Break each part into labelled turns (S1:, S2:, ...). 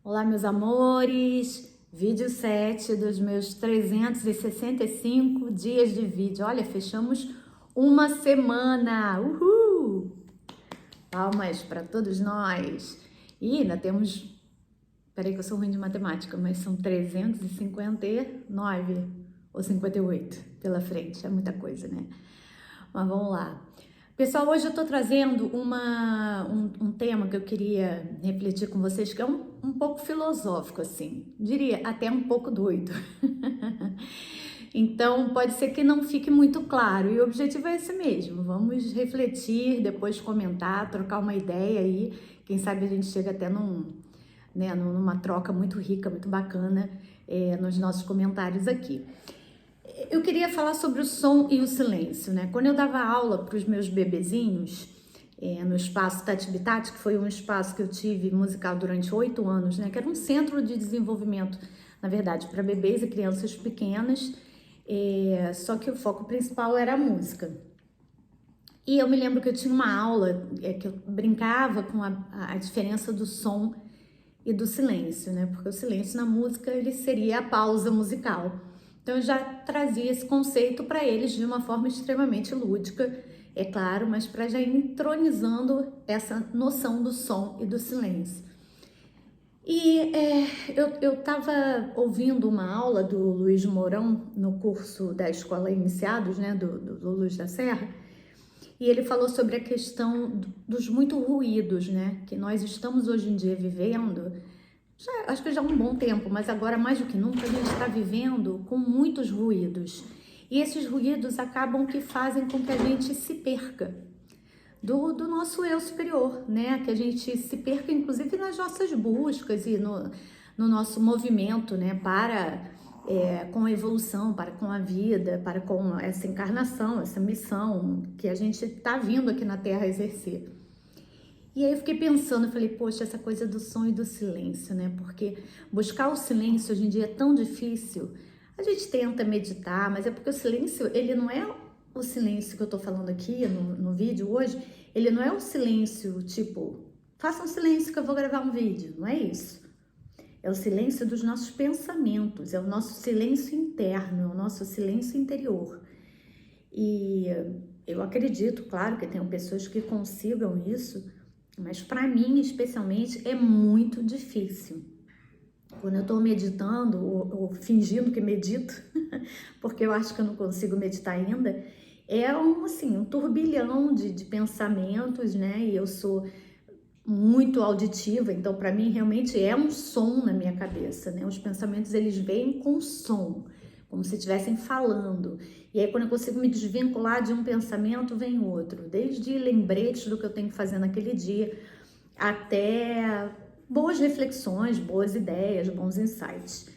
S1: Olá, meus amores! Vídeo 7 dos meus 365 dias de vídeo. Olha, fechamos uma semana! Uhul! Palmas para todos nós! E ainda temos... Peraí que eu sou ruim de matemática, mas são 359 ou 58 pela frente. É muita coisa, né? Mas vamos lá. Pessoal, hoje eu tô trazendo um tema que eu queria refletir com vocês, que é um pouco filosófico, assim, diria até um pouco doido. Então, pode ser que não fique muito claro, e o objetivo é esse mesmo, vamos refletir, depois comentar, trocar uma ideia aí, quem sabe a gente chega até numa troca muito rica, muito bacana, nos nossos comentários aqui. Eu queria falar sobre o som e o silêncio, né? Quando eu dava aula para os meus bebezinhos, no espaço Tati Bitati, que foi um espaço que eu tive musical durante 8 anos, né? Que era um centro de desenvolvimento, na verdade, para bebês e crianças pequenas, só que o foco principal era a música. E eu me lembro que eu tinha uma aula que eu brincava com a diferença do som e do silêncio, né? Porque o silêncio na música, ele seria a pausa musical. Então eu já trazia esse conceito para eles de uma forma extremamente lúdica, é claro, mas para já ir entronizando essa noção do som e do silêncio. E eu estava ouvindo uma aula do Luiz Mourão no curso da Escola Iniciados, né, do Luz da Serra, e ele falou sobre a questão dos muito ruídos, né, que nós estamos hoje em dia vivendo. Acho que já há um bom tempo, mas agora mais do que nunca a gente está vivendo com muitos ruídos. E esses ruídos acabam que fazem com que a gente se perca do nosso eu superior, né? Que a gente se perca inclusive nas nossas buscas e no nosso movimento, né? Com a evolução, para com a vida, para com essa encarnação, essa missão que a gente está vindo aqui na Terra exercer. E aí eu fiquei pensando, eu falei, poxa, essa coisa do som e do silêncio, né? Porque buscar o silêncio hoje em dia é tão difícil. A gente tenta meditar, mas é porque o silêncio, ele não é o silêncio que eu tô falando aqui no vídeo hoje, ele não é o silêncio tipo, faça um silêncio que eu vou gravar um vídeo, não é isso. É o silêncio dos nossos pensamentos, é o nosso silêncio interno, é o nosso silêncio interior. E eu acredito, claro, que tem pessoas que consigam isso, mas para mim, especialmente, é muito difícil. Quando eu estou meditando, ou fingindo que medito, porque eu acho que eu não consigo meditar ainda, é um turbilhão de pensamentos, né? E eu sou muito auditiva, então para mim realmente é um som na minha cabeça, né? Os pensamentos, eles vêm com som, como se estivessem falando. E aí quando eu consigo me desvincular de um pensamento, vem outro. Desde lembretes do que eu tenho que fazer naquele dia, até boas reflexões, boas ideias, bons insights.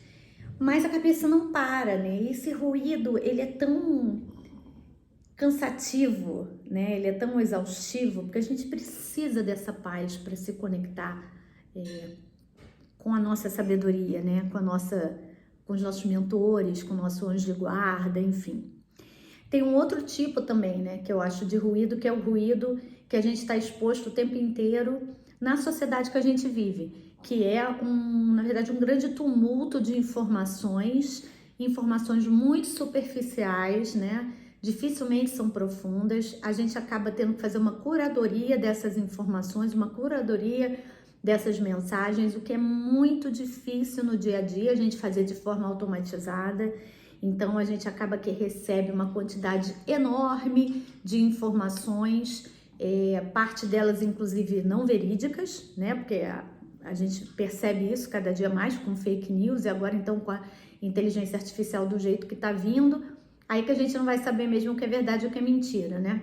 S1: Mas a cabeça não para, né? E esse ruído, ele é tão cansativo, né? Ele é tão exaustivo, porque a gente precisa dessa paz para se conectar com a nossa sabedoria, né? Com os nossos mentores, com o nosso anjo de guarda, enfim. Tem um outro tipo também, né, que eu acho de ruído, que é o ruído que a gente está exposto o tempo inteiro na sociedade que a gente vive, que é na verdade, um grande tumulto de informações muito superficiais, né? Dificilmente são profundas. A gente acaba tendo que fazer uma curadoria dessas informações, uma curadoria dessas mensagens, o que é muito difícil no dia a dia a gente fazer de forma automatizada. Então a gente acaba que recebe uma quantidade enorme de informações, parte delas inclusive não verídicas, né? Porque a gente percebe isso cada dia mais com fake news e agora então com a inteligência artificial do jeito que tá vindo, aí que a gente não vai saber mesmo o que é verdade e o que é mentira, né?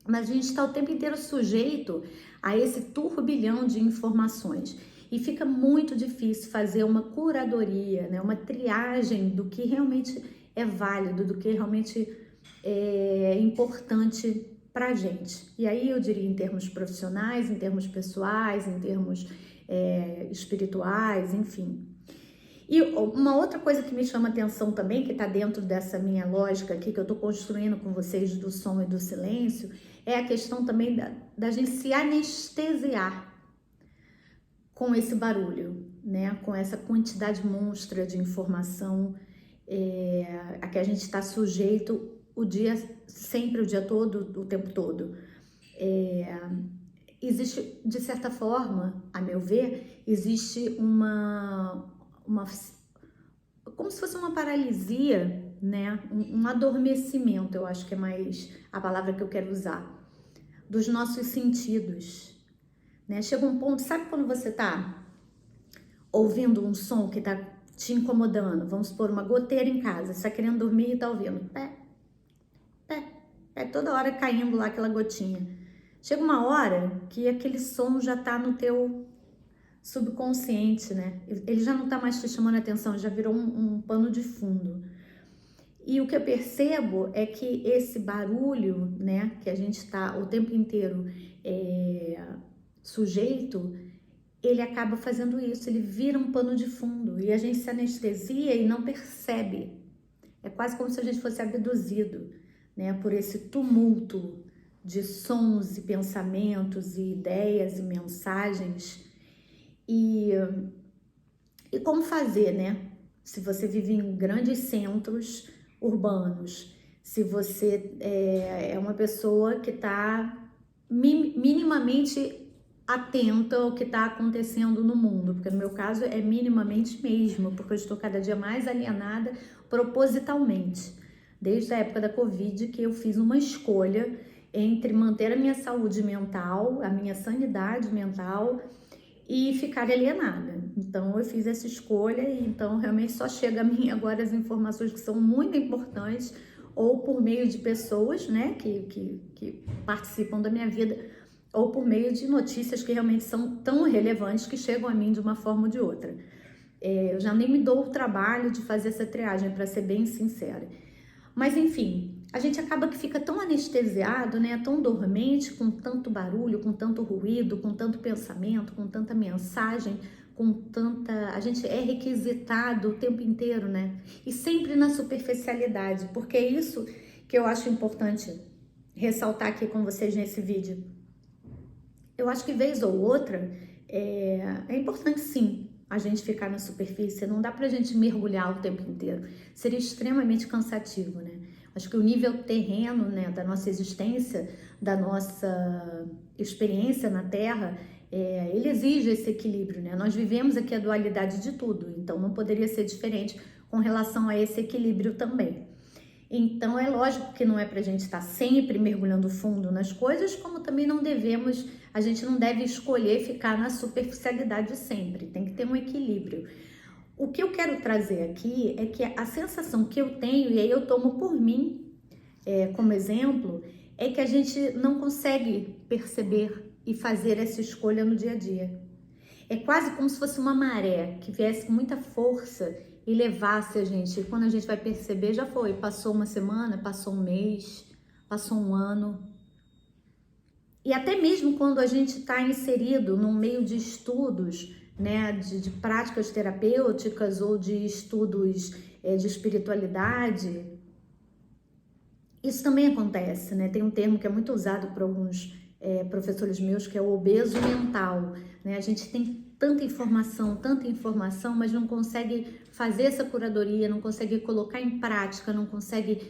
S1: Mas a gente está o tempo inteiro sujeito a esse turbilhão de informações. E fica muito difícil fazer uma curadoria, né? Uma triagem do que realmente é válido, do que realmente é importante para a gente. E aí eu diria em termos profissionais, em termos pessoais, em termos espirituais, enfim. E uma outra coisa que me chama atenção também, que está dentro dessa minha lógica aqui, que eu estou construindo com vocês do som e do silêncio, é a questão também da gente se anestesiar com esse barulho, né, com essa quantidade monstra de informação a que a gente está sujeito o dia, sempre o dia todo, o tempo todo. Existe, de certa forma, a meu ver, existe como se fosse uma paralisia, né, um adormecimento, eu acho que é mais a palavra que eu quero usar, dos nossos sentidos, né? Chega um ponto, sabe quando você tá ouvindo um som que tá te incomodando, vamos supor, uma goteira em casa, você tá querendo dormir e tá ouvindo pé, pé, pé, toda hora caindo lá aquela gotinha. Chega uma hora que aquele som já tá no teu subconsciente, né? Ele já não tá mais te chamando a atenção, já virou um pano de fundo. E o que eu percebo é que esse barulho, né, que a gente tá o tempo inteiro sujeito, ele acaba fazendo isso, ele vira um pano de fundo e a gente se anestesia e não percebe. É quase como se a gente fosse abduzido, né, por esse tumulto de sons e pensamentos e ideias e mensagens. E como fazer, né? Se você vive em grandes centros urbanos, se você é uma pessoa que está minimamente atenta ao que está acontecendo no mundo, porque no meu caso é minimamente mesmo, porque eu estou cada dia mais alienada propositalmente. Desde a época da Covid que eu fiz uma escolha entre manter a minha saúde mental, a minha sanidade mental e ficar alienada. Então eu fiz essa escolha e então realmente só chega a mim agora as informações que são muito importantes ou por meio de pessoas, né, que participam da minha vida, ou por meio de notícias que realmente são tão relevantes que chegam a mim de uma forma ou de outra. Eu já nem me dou o trabalho de fazer essa triagem, para ser bem sincera. Mas enfim, a gente acaba que fica tão anestesiado, né, tão dormente, com tanto barulho, com tanto ruído, com tanto pensamento, com tanta mensagem, com tanta... A gente é requisitado o tempo inteiro, né? E sempre na superficialidade, porque é isso que eu acho importante ressaltar aqui com vocês nesse vídeo. Eu acho que vez ou outra é importante sim a gente ficar na superfície, não dá pra gente mergulhar o tempo inteiro, seria extremamente cansativo, né? Acho que o nível terreno, né, da nossa existência, da nossa experiência na Terra, ele exige esse equilíbrio, né? Nós vivemos aqui a dualidade de tudo, então não poderia ser diferente com relação a esse equilíbrio também. Então é lógico que não é pra gente estar sempre mergulhando fundo nas coisas, como também não devemos, a gente não deve escolher ficar na superficialidade sempre, tem que ter um equilíbrio. O que eu quero trazer aqui é que a sensação que eu tenho, e aí eu tomo por mim como exemplo, é que a gente não consegue perceber e fazer essa escolha no dia a dia. É quase como se fosse uma maré que viesse com muita força e levasse a gente. E quando a gente vai perceber, já foi. Passou uma semana, passou um mês, passou um ano. E até mesmo quando a gente está inserido num meio de estudos, né, de práticas terapêuticas ou de estudos de espiritualidade, isso também acontece, né? Tem um termo que é muito usado por alguns professores meus, que é o obeso mental, né? A gente tem tanta informação, mas não consegue fazer essa curadoria, não consegue colocar em prática, não consegue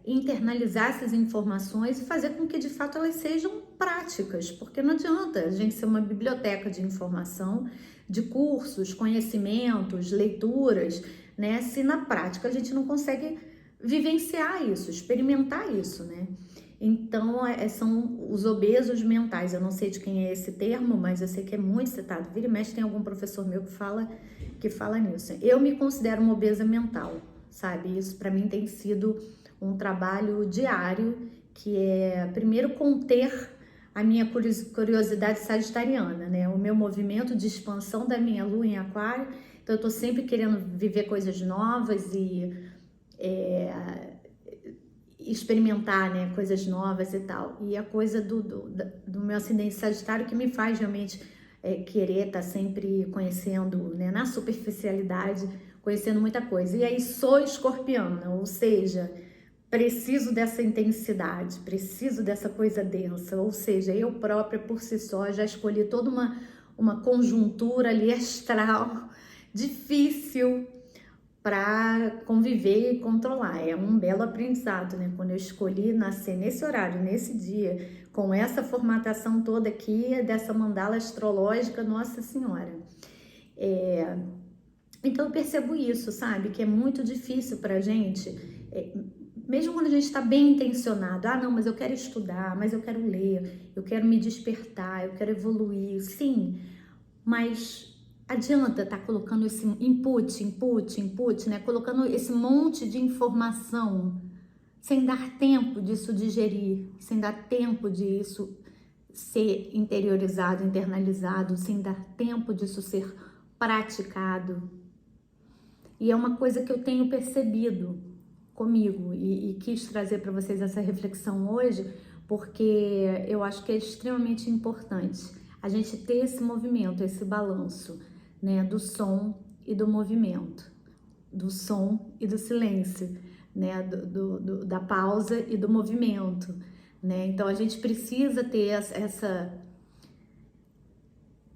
S1: internalizar essas informações e fazer com que de fato elas sejam práticas, porque não adianta a gente ser uma biblioteca de informação, de cursos, conhecimentos, leituras, né? Se na prática a gente não consegue vivenciar isso, experimentar isso, né? Então, são os obesos mentais. Eu não sei de quem é esse termo, mas eu sei que é muito citado. Vira e mexe, tem algum professor meu que fala nisso. Eu me considero uma obesa mental, sabe? Isso para mim tem sido um trabalho diário, que é, primeiro, conter a minha curiosidade sagitariana, né? O meu movimento de expansão da minha lua em aquário. Então, eu tô sempre querendo viver coisas novas e experimentar, né, coisas novas e tal. E a coisa do meu ascendente sagitário que me faz realmente querer estar sempre conhecendo, né, na superficialidade, conhecendo muita coisa. E aí sou escorpiana, ou seja, preciso dessa intensidade, preciso dessa coisa densa, ou seja, eu própria por si só já escolhi toda uma conjuntura ali astral difícil para conviver e controlar. É um belo aprendizado, né? Quando eu escolhi nascer nesse horário, nesse dia, com essa formatação toda aqui, dessa mandala astrológica, Nossa Senhora. Então eu percebo isso, sabe? Que é muito difícil pra gente, mesmo quando a gente está bem intencionado, não, mas eu quero estudar, mas eu quero ler, eu quero me despertar, eu quero evoluir, sim, mas adianta estar colocando esse input, né? Colocando esse monte de informação sem dar tempo disso digerir, sem dar tempo disso ser interiorizado, internalizado, sem dar tempo disso ser praticado. E é uma coisa que eu tenho percebido comigo e quis trazer para vocês essa reflexão hoje, porque eu acho que é extremamente importante a gente ter esse movimento, esse balanço, né, do som e do movimento, do som e do silêncio, né, da pausa e do movimento, né? Então a gente precisa ter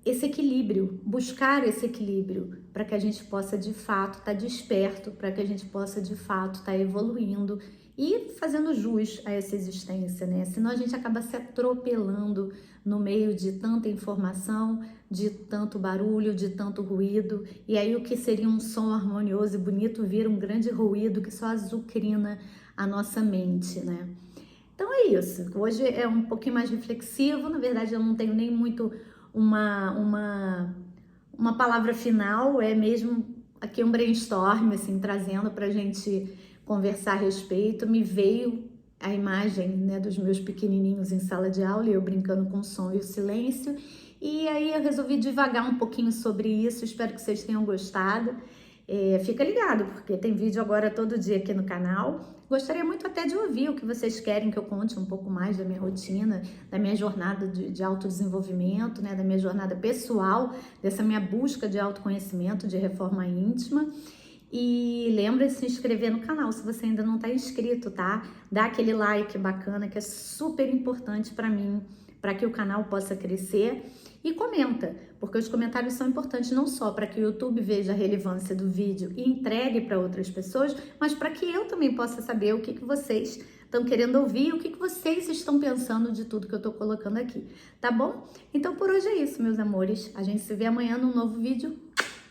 S1: esse equilíbrio, buscar esse equilíbrio para que a gente possa de fato estar desperto, para que a gente possa de fato estar evoluindo e fazendo jus a essa existência, né? Senão a gente acaba se atropelando no meio de tanta informação, de tanto barulho, de tanto ruído, e aí o que seria um som harmonioso e bonito vira um grande ruído que só azucrina a nossa mente, né? Então é isso. Hoje é um pouquinho mais reflexivo, na verdade eu não tenho nem muito uma palavra final, é mesmo aqui um brainstorm, assim, trazendo pra gente conversar a respeito. Me veio a imagem, né, dos meus pequenininhos em sala de aula e eu brincando com o som e o silêncio, e aí eu resolvi divagar um pouquinho sobre isso. Espero que vocês tenham gostado. Fica ligado, porque tem vídeo agora todo dia aqui no canal. Gostaria muito até de ouvir o que vocês querem que eu conte um pouco mais da minha rotina, da minha jornada de autodesenvolvimento, né, da minha jornada pessoal, dessa minha busca de autoconhecimento, de reforma íntima. E lembra de se inscrever no canal se você ainda não está inscrito, tá? Dá aquele like bacana que é super importante para mim, para que o canal possa crescer. E comenta, porque os comentários são importantes não só para que o YouTube veja a relevância do vídeo e entregue para outras pessoas, mas para que eu também possa saber o que vocês estão querendo ouvir, o que vocês estão pensando de tudo que eu estou colocando aqui, tá bom? Então por hoje é isso, meus amores. A gente se vê amanhã num novo vídeo.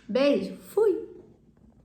S1: Beijo, fui!